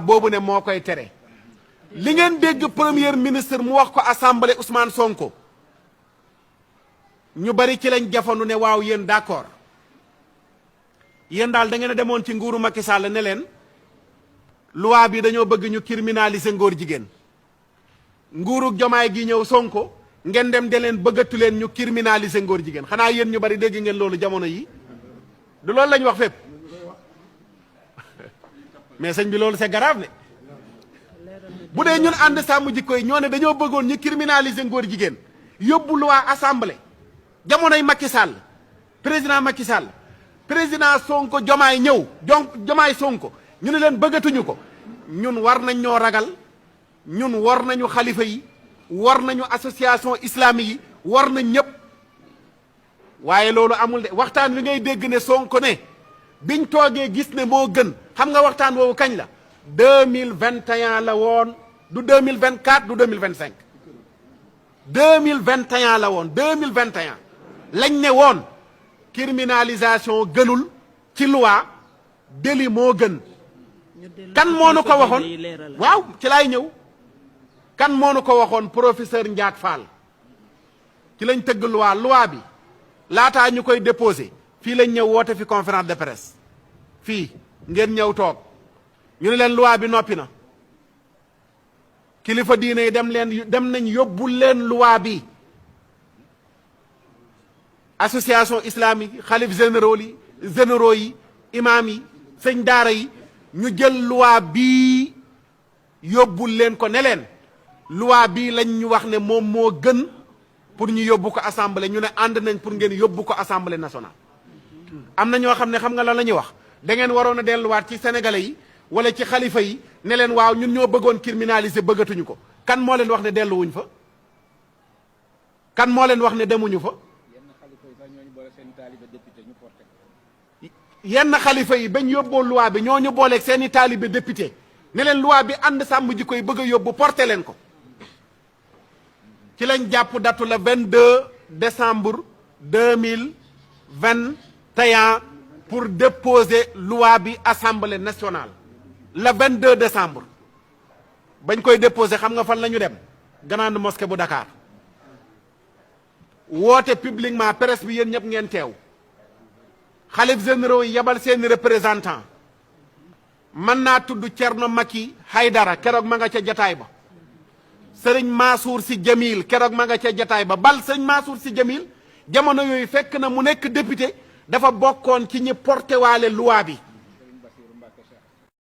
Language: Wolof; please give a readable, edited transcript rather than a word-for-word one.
boobu ne moo koy tere li ngeen dégg premier ministre mu wax ko assemblée Ousmane Sonko ñu bari ci lañ jafandu ne waaw yéen d'accord yéen daal da ngeen a demoon ci nguuru Macky Sall ne leen loi bi dañoo bëgg ñu criminaliser ngóor jigéen nguuru Jomaay gi ñëw Sonko ngeen dem de leen bëggatu leen ñu criminaliser ngóor jigéen xanaa yéen ñu bari dégg ngeen loolu jamono yi du loolu lañ wax fépp mais sëñ bi loolu c'est grave ne bu dee ñun ànd sàmm jikko yi ñoo ne dañoo bëggoon ñu criminaliser ngóor jigéen yóbbu loi assemblée jamonoy Macky Sall président Macky Sall président Sonko Jomaay ñëw donc Jomaay Sonko ñu ne leen bëggatuñu ko ñun war nañ ñoo ragal ñun war nañu xalifa yi war nañu association islamique yi war nañ ñëpp waaye loolu amul de waxtaan wi ngay dégg ne Sonko ne biñ toogee gis ne moo gën xam nga waxtaan woowu kañ la 2021 la woon du 2024 du 2025 2021 la woon 2021 lañ ne woon criminalisation gënul ci loi délit moo gën kan moo nu ko waxoon waaw ci laay ñëw kan moo nu ko waxoon professeur Ndiak Fall ci lañ tëgg loi bi laataa ñu koy déposé fii lañ ñëw woote fi conférence de presse fii ngeen ñëw toog ñu ne leen loi bi noppi na kilifa diine yi dem nañ yóbbu leen loi bi association islamique xalif généraux yi imam yi sëñ daara yi ñu jël loi bii yóbbul leen ko ne leen loi bii lañ ñu wax ne moom moo gën pour ñu yóbbu ko assemblée ñu ne ànd nañ pour ngeen yóbbu ko assemblée nationale. am na ñoo xam ne xam nga lan la ñuy wax da ngeen waroon a delluwaat ci sénégalais yi wala ci xalifa yi ne leen waaw ñun ñoo bëggoon criminaliser bëggatuñu ko kan moo leen wax ne delluwuñ fa kan moo leen wax ne demuñu fa. yenn xalifa yi bañ yóbboo loi bi ñoo ñu booleeg seeni taalibe député ne leen loi bi ànd sàmm ji koy bëgg a yóbbu porté leen ko ci lañ jàpp datu la 22 décembre 2021 pour déposer loi bi assemblée nationale le 22 décembre bañ koy déposer xam nga fan la ñu dem grande mosquée bu Dakar woote publiquement presse bi yéen ñëpp ngeen teew xalif généraux yi yebal seeni représentant mën naa tudd Thierno Maki Haydara keroog ma nga ca jataay ba sëriñ Mansour Sy Djamil keroog ma nga ca jataay ba bal sëriñ Mansour Sy Djamil jamono yooyu fekk na mu nekk député dafa bokkoon ci ñi porté waale loi bi